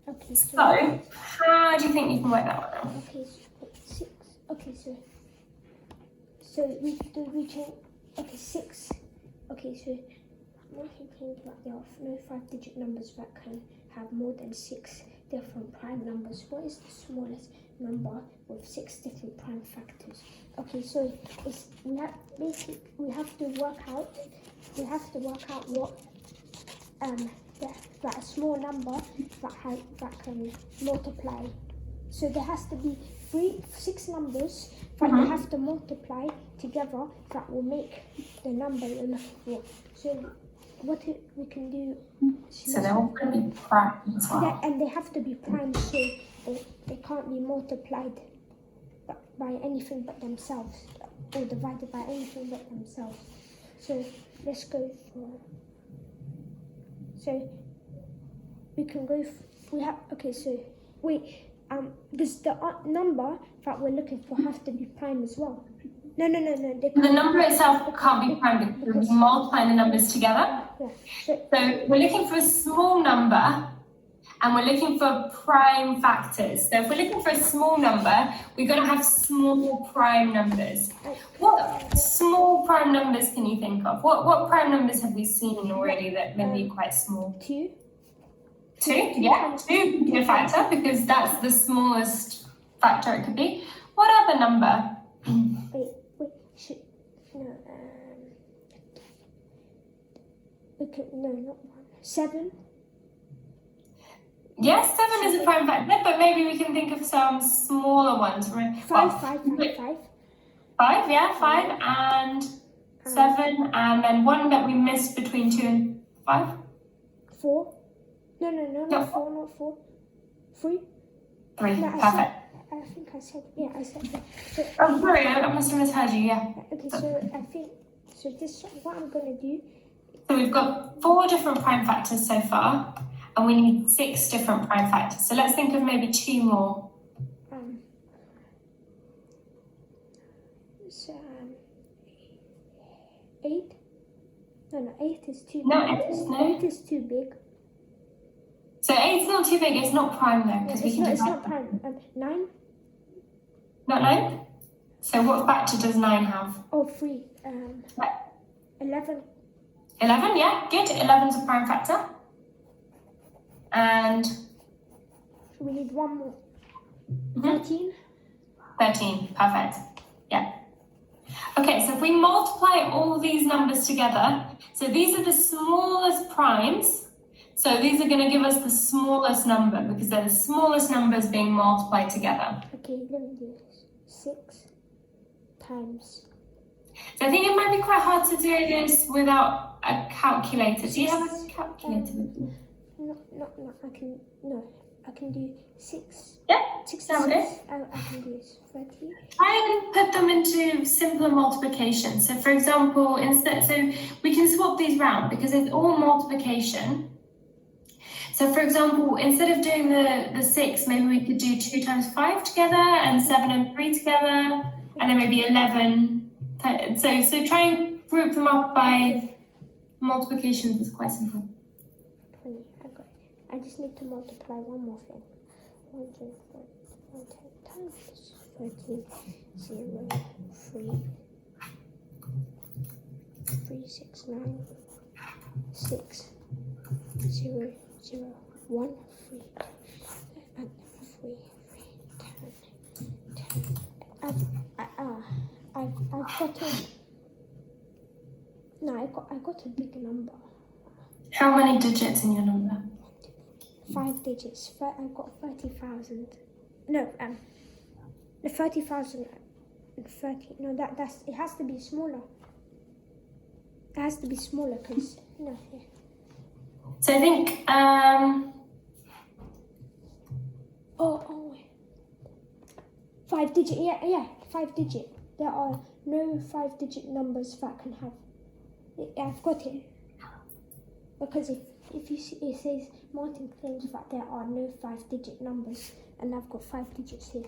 Okay, So, how do you think you can work that one out? Okay, so 6. Okay, so we can. Okay, 6. Okay, so what do you think about there are no 5-digit numbers that can have more than 6 different prime numbers? What is the smallest number with 6 different prime factors? Okay, so we have to work out what that a small number that can multiply. So there has to be 6 numbers that you have to multiply together that will make the number you're looking for. So what we can do. So they're all going to be prime as well. And they have to be prime, so they can't be multiplied by anything but themselves, or divided by anything but themselves. So let's go for. So we can go. Okay. So wait. Does the number that we're looking for have to be prime as well? No. The number itself can't be prime because we're multiplying the numbers together. Yeah. So we're looking for a small number and we're looking for prime factors. So if we're looking for a small number, we're going to have small prime numbers. What small prime numbers can you think of? What prime numbers have we seen already that may be quite small? 2. 2, yeah, 2 could be a factor because that's the smallest factor it could be. What other number? Wait, no, not 1. 7. Yes, 7 is a prime factor, but maybe we can think of some smaller ones, right? 5. 5, yeah, 5 and 7, and then one that we missed between 2 and 5. 4. No, not 4, not 4. 3. 3, No, perfect. I think I said that. So, Oh, sorry, I must have misheard you, yeah. Okay, so this, what I'm going to do. So we've got 4 different prime factors so far, and we need 6 different prime factors. So let's think of maybe 2 more. 8. No, 8 is too big. No, 8 is too big. So 8's not too big, it's not prime though, because we can It's not prime. 9? Not 9? So what factor does 9 have? Oh, 3. 11. 11, yeah, good. 11's a prime factor. And we need one more. 13. 13, perfect. Yeah. Okay, so if we multiply all these numbers together, so these are the smallest primes. So these are going to give us the smallest number because they're the smallest numbers being multiplied together. Okay, let me do this. 6 times. So I think it might be quite hard to do this without a calculator. Do you have a calculator with you? I can do 6. Yeah, 6 that would do. I can do 30. Try and put them into simpler multiplication. So for example, so we can swap these round because it's all multiplication. So for example, instead of doing the 6, maybe we could do 2 times 5 together and 7 and 3 together, and then maybe 11. So try and group them up by multiplications. It's quite simple. 20, I got it. I just need to multiply one more thing. 1 times 30, 0, 3, 3, 6, 9, 6, 0, 0, 1, 3, and 3, 10. I got a big number. How many digits in your number? 5 digits. I got 30,000. No, 30,000 and 30. No, that's it has to be smaller. It has to be smaller because no. Yeah. So I think Oh, 5 digit. Yeah, 5 digit. There are no 5-digit numbers that can have. I've got it. Because if you see, it says Martin claims that there are no 5-digit numbers, and I've got 5 digits here.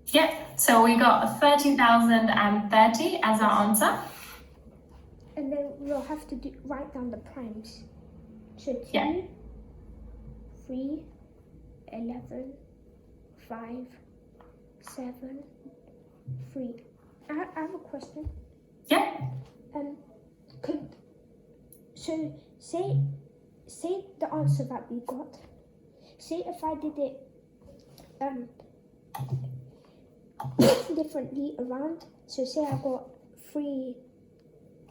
Yeah, so we got 30,030 as our answer. And then we'll have to write down the primes. So 2, Yeah. 3, 11, 5, 7, 3. I have a question. Yeah. So say the answer that we got. Say if I did it differently around. So say I got 3.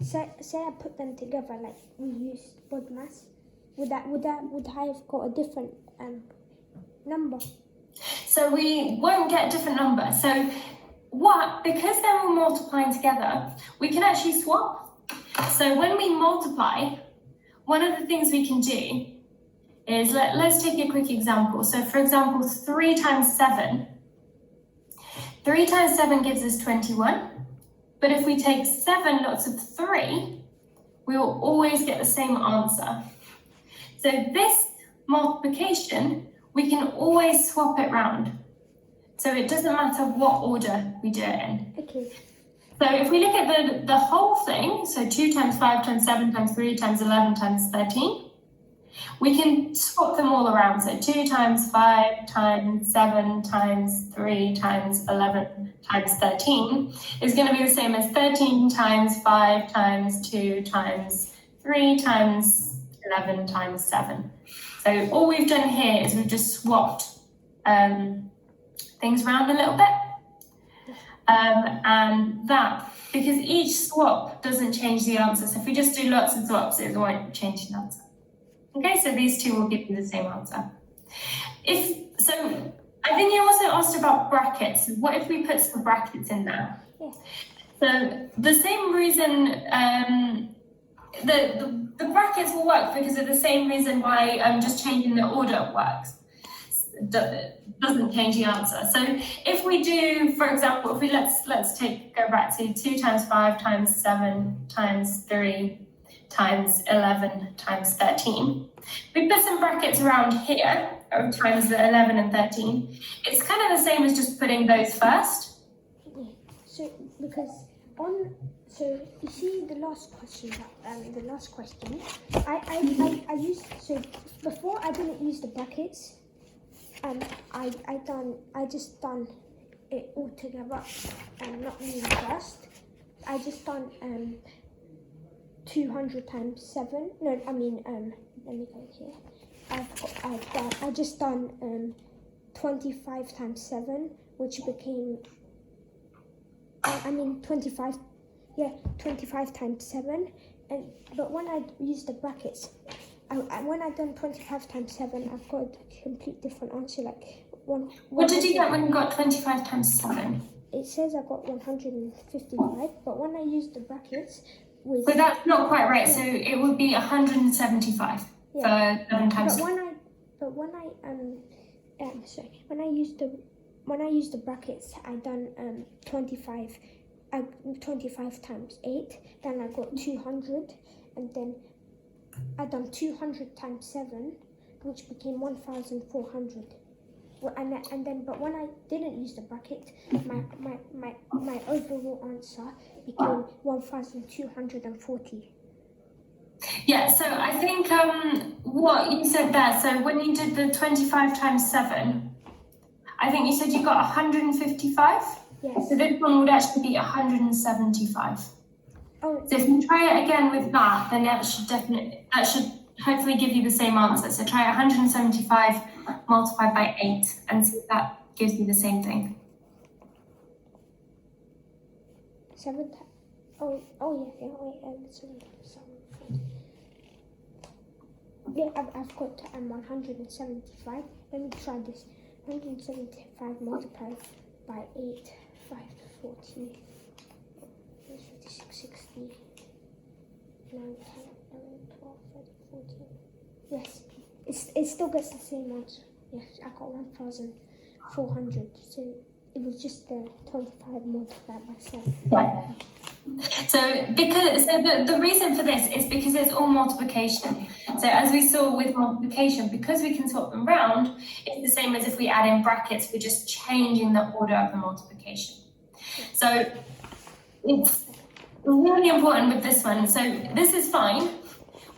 Say I put them together like we use BODMAS. Would I have got a different number? So we won't get a different number. So because they're all multiplying together, we can actually swap. So when we multiply, one of the things we can do is, let's take a quick example. So for example, 3 times 7. 3 times 7 gives us 21. But if we take 7 lots of 3, we will always get the same answer. So this multiplication, we can always swap it round. So it doesn't matter what order we do it in. Okay. So if we look at the whole thing, so 2 times 5 times 7 times 3 times 11 times 13, we can swap them all around. So 2 times 5 times 7 times 3 times 11 times 13 is going to be the same as 13 times 5 times 2 times 3 times 11 times 7. So all we've done here is we've just swapped things around a little bit. And that, because each swap doesn't change the answer. So if we just do lots of swaps, it won't change the answer. Okay, so these two will give you the same answer. I think you also asked about brackets. What if we put some brackets in there? Yeah. So the same reason, the brackets will work because of the same reason why just changing the order works. Doesn't change the answer. So if we do, for example, if we let's go back to 2 times 5 times 7 times 3 times 11 times 13. We put some brackets around here of times the 11 and 13. It's kind of the same as just putting those first. Yeah. So so you see the last question I used, so before I didn't use the brackets. I just done it all together and not using first. I just done 200 times 7. No, I mean let me go here. I just done 25 times 7, which became 25. Yeah, 25 times 7. But when I used the brackets, when I done 25 times 7, I've got a complete different answer. Like what did you get when you got 25 times 7? It says I got 155, but when I used the brackets with. But that's not quite right. So it would be 175 for 7 times. When I used the brackets, I done 25 times 8. Then I got 200, and then I done 200 times 7, which became 1,400. But when I didn't use the bracket, my overall answer became 1,240. Yeah, so I think what you said there, so when you did the 25 times 7, I think you said you got 155? Yes. So this one would actually be 175. Oh. So if you try it again with that, then that should hopefully give you the same answer. So try 175 multiplied by 8 and see if that gives you the same thing. 7 times. Oh yeah. Wait, 7 times 7. Yeah, I've got 175. Let me try this. 175 multiplied by 8, 5, 40, 56, 60, 9, 10, 11, 12, 13, 14. Yes, it still gets the same answer. Yes, I got 1,400. So it was just the 25 multiplied by 7. Yeah. So the reason for this is because it's all multiplication. So as we saw with multiplication, because we can swap them round, it's the same as if we add in brackets, we're just changing the order of the multiplication. So it's really important with this one. So this is fine.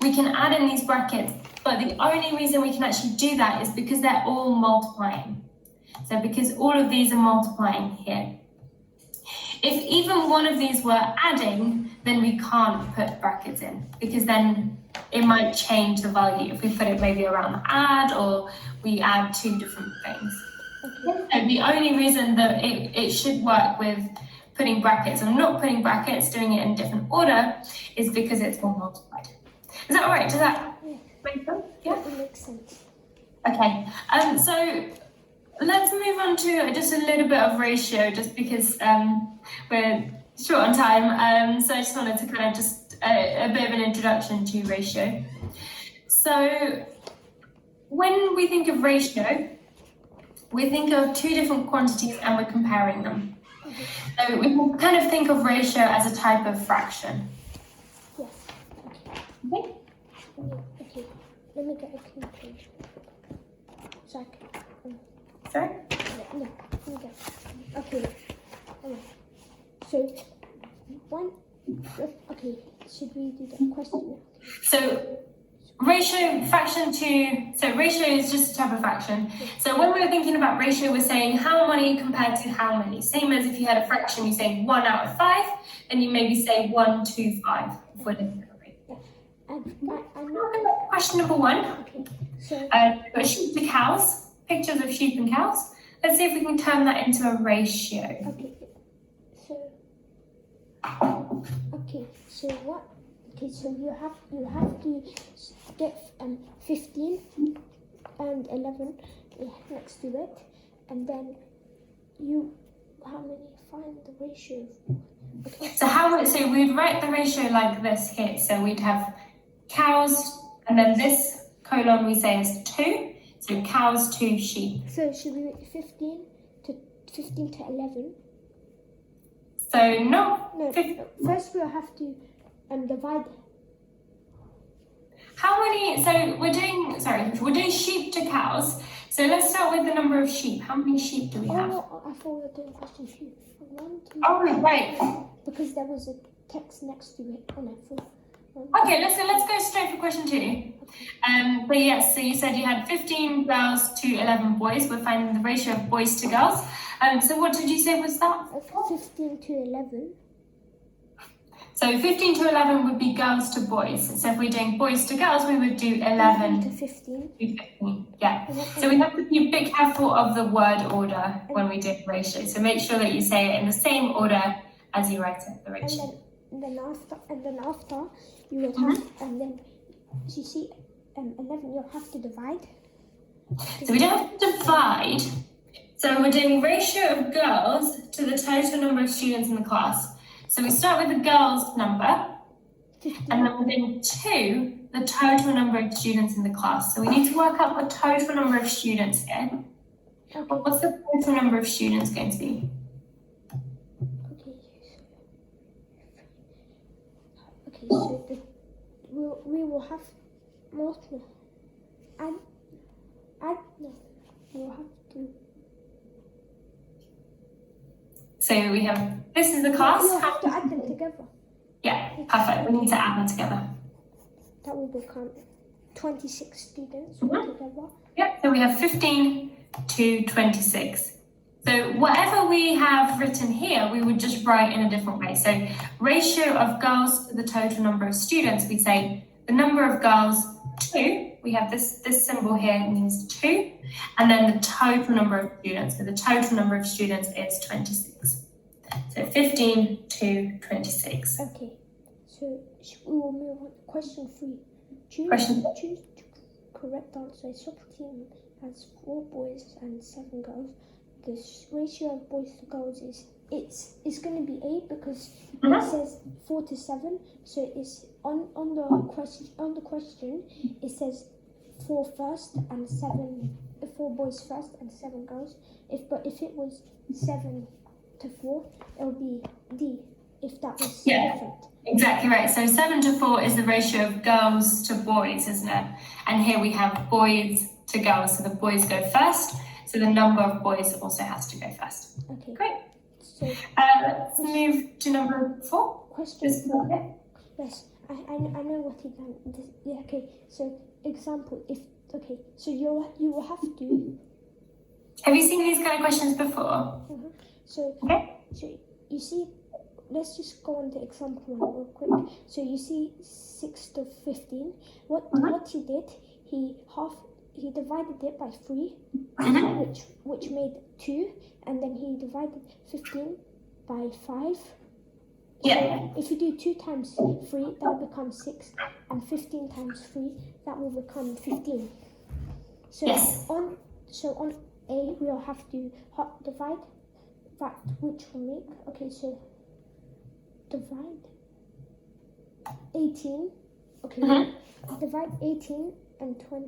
We can add in these brackets But the only reason we can actually do that is because they're all multiplying. So because all of these are multiplying here. If even one of these were adding, then we can't put brackets in, because then it might change the value if we put it maybe around the add, or we add two different things. So the only reason that it should work with putting brackets or not putting brackets, doing it in different order, is because it's all multiplied. Is that all right? Does that make sense? Yeah? That makes sense. Okay, so let's move on to just a little bit of ratio, just because we're short on time. So I just wanted to kind of just a bit of an introduction to ratio. So when we think of ratio, we think of two different quantities and we're comparing them. So we can kind of think of ratio as a type of fraction. Yes. Okay. Okay. Let me get a calculator. So I can. Sorry? No, let me get. Okay. Alright. So one. Okay. Should we do the question? So ratio fraction to, so ratio is just a type of fraction. So when we're thinking about ratio, we're saying how many compared to how many. Same as if you had a fraction, you say 1 out of 5, and you maybe say 1 to 5. If we're doing that way. I know. Question number 1. Okay. So. We've got sheep to cows, pictures of sheep and cows. Let's see if we can turn that into a ratio. Okay. So. Okay. So what? Okay. So you have to get 15 and 11 next to it, and then find the ratio. Okay. So we'd write the ratio like this here. So we'd have cows, and then this colon we say is 2. So cows to sheep. So should we make 15 to 11? So no. No. First we'll have to divide. How many? So we're doing sheep to cows. So let's start with the number of sheep. How many sheep do we have? Oh, I thought we were doing question sheep. 1, 2. Oh, right. Because there was a text next to it, and I thought. Okay, let's go straight for question 2. But yes, so you said you had 15 girls to 11 boys. We're finding the ratio of boys to girls. So what did you say was that? 15 to 11. So 15 to 11 would be girls to boys. So if we're doing boys to girls, we would do 11 to 15. to 15. Yeah. So we have to be a bit careful of the word order when we do ratio. So make sure that you say it in the same order as you write it, the ratio. And then after you would have, and then you see 11, you'll have to divide. So we don't have to divide. So we're doing ratio of girls to the total number of students in the class. So we start with the girls' number, 15. and then we're doing 2, the total number of students in the class. So we need to work out the total number of students here. Okay. What's the total number of students going to be? Okay, so we will have multiple. We'll have to. So we have, this is the class. We'll have to add them together. Yeah, perfect. We need to add them together. That will become 26 students together. Yep, so we have 15 to 26. So whatever we have written here, we would just write in a different way. So ratio of girls to the total number of students, we say the number of girls 2. We have this symbol here means 2. And then the total number of students. So the total number of students is 26. So 15 to 26. Okay, so we will move on to question 3. Choose the correct answer. Soccer team has 4 boys and 7 girls. The ratio of boys to girls is it's going to be 8 because it says 4 to 7. So it's on the question it says 4 first and 7. 4 boys first and 7 girls. If it was 7 to 4, it would be D. If that was different. Exactly right. So 7 to 4 is the ratio of girls to boys, isn't it? And here we have boys to girls. So the boys go first. So the number of boys also has to go first. Okay. Great. So let's move to number 4. Question 4. Yes, I know what he done. Yeah, okay. So example, if, okay, so you will have to, Have you seen these kind of questions before? so, Okay. so you see, let's just go on to example 1 real quick. So you see 6 to 15. What he did, he divided it by 3, which made 2, and then he divided 15 by 5. Yeah. So if you do 2 times 3, that will become 6, and 15 times 3, that will become 15. So Yes. on A, we'll have to divide that, which will make, okay, so divide 18, okay, divide 18 and 20.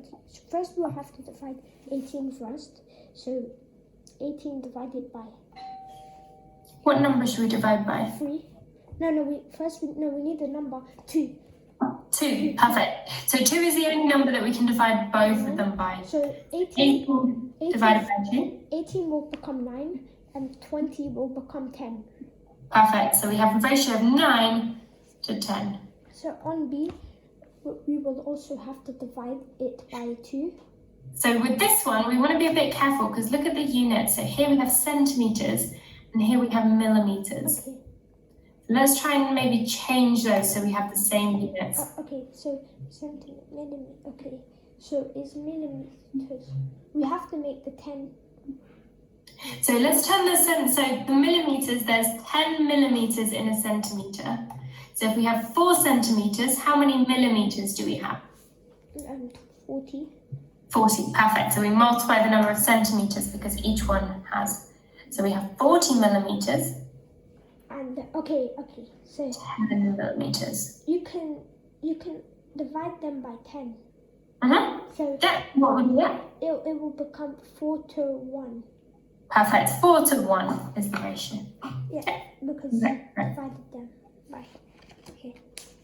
First we'll have to divide 18 first, so 18 divided by What number should we divide by? 3. No, we need the number 2. 2, perfect. So 2 is the only number that we can divide both of them by. So 18 divided by 2. 18 will become 9, and 20 will become 10. Perfect. So we have a ratio of 9 to 10. So on B, we will also have to divide it by 2. So with this one, we want to be a bit careful because look at the units. So here we have centimeters and here we have millimeters. Okay. Let's try and maybe change those so we have the same units. Okay, so millimeter. Okay, so it's millimeters. We have to make the 10. So let's turn so the millimeters, there's 10 millimeters in a centimeter. So if we have 4 centimeters, how many millimeters do we have? 40. 40, perfect. So we multiply the number of centimeters because each one has. So we have 40 millimeters. And okay, so 10 millimeters. you can divide them by 10. So Yeah, what would we get? it will become 4 to 1. Perfect. 4 to 1 is the ratio. Yeah, because you divided them by. Okay.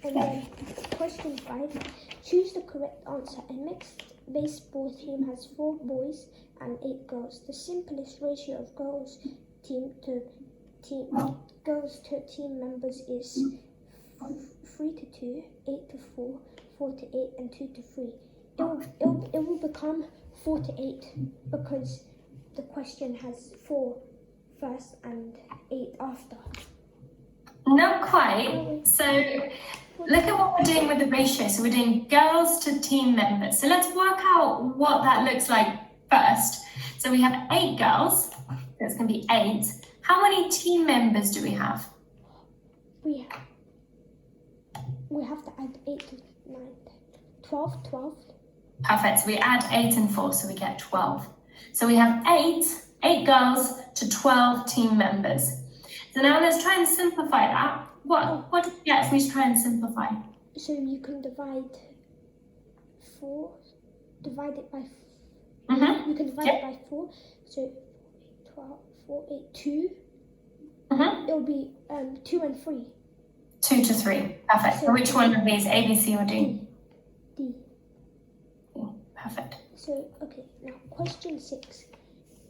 And then question 5. Choose the correct answer. A mixed baseball team has 4 boys and 8 girls. The simplest ratio of girls to team members is 3 to 2, 8 to 4, 4 to 8, and 2 to 3. It will become 4 to 8 because the question has 4 first and 8 after. Not quite. So look at what we're doing with the ratio. So we're doing girls to team members. So let's work out what that looks like first. So we have 8 girls. That's going to be 8. How many team members do we have? We have to add 8 to 9. 12. Perfect. So we add 8 and 4, so we get 12. So we have 8 girls to 12 team members. So now let's try and simplify that. What do we get if we try and simplify? So you can divide 4, divide it by, you can divide it by 4. So 12, 4, 8, 2. It'll be 2 and 3. 2 to 3. Perfect. So which one of these, A, B, C, or D? D. Perfect. So, okay, now question 6.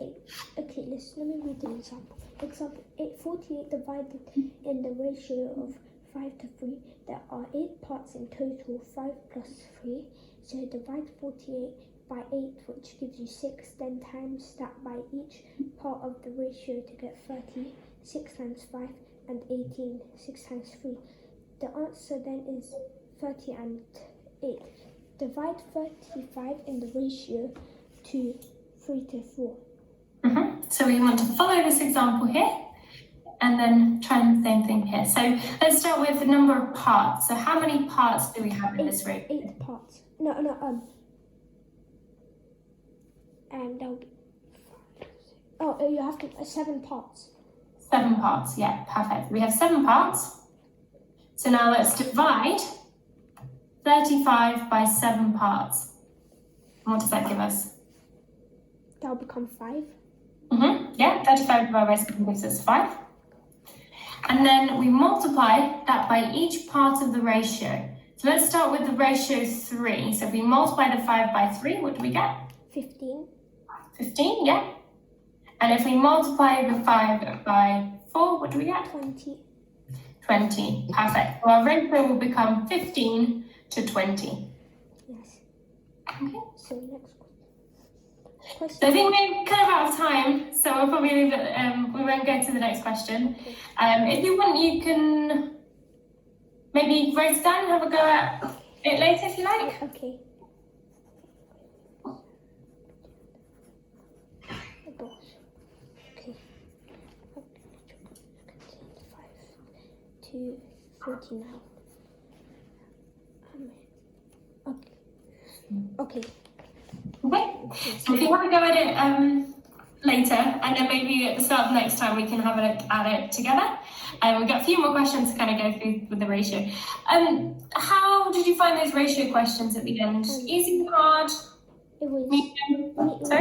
Okay, let me read an example. Example 48 divided in the ratio of 5 to 3. There are 8 parts in total, 5 plus 3. So divide 48 by 8, which gives you 6. Then times that by each part of the ratio to get 30. 6 times 5 and 18. 6 times 3. The answer then is 30 and 8. Divide 35 in the ratio to 3 to 4. So we want to follow this example here and then try the same thing here. So let's start with the number of parts. So how many parts do we have in this ratio? 8 parts. No, and that'll be 5. Oh, you have to 7 parts. 7 parts, yeah, perfect. We have 7 parts. So now let's divide 35 by 7 parts. And what does that give us? That'll become 5. Yeah, 35 divided by 7 gives us 5. And then we multiply that by each part of the ratio. So let's start with the ratio 3. So if we multiply the 5 by 3, what do we get? 15. 15, yeah. And if we multiply the 5 by 4, what do we get? 20. 20, perfect. So our ratio will become 15 to 20. Yes. So next So I question. think we're kind of out of time, so we'll probably leave it. We won't go to the next question. Okay. If you want, you can maybe write it down and have a go at it later if you like. Okay. Oh gosh. Okay. 5 to 49. Okay. Okay. Okay. So if you want to go at it later, and then maybe at the start of next time we can have a look at it together. We've got a few more questions to kind of go through with the ratio. How did you find those ratio questions at the end? Easy, hard, It was medium? it was Sorry?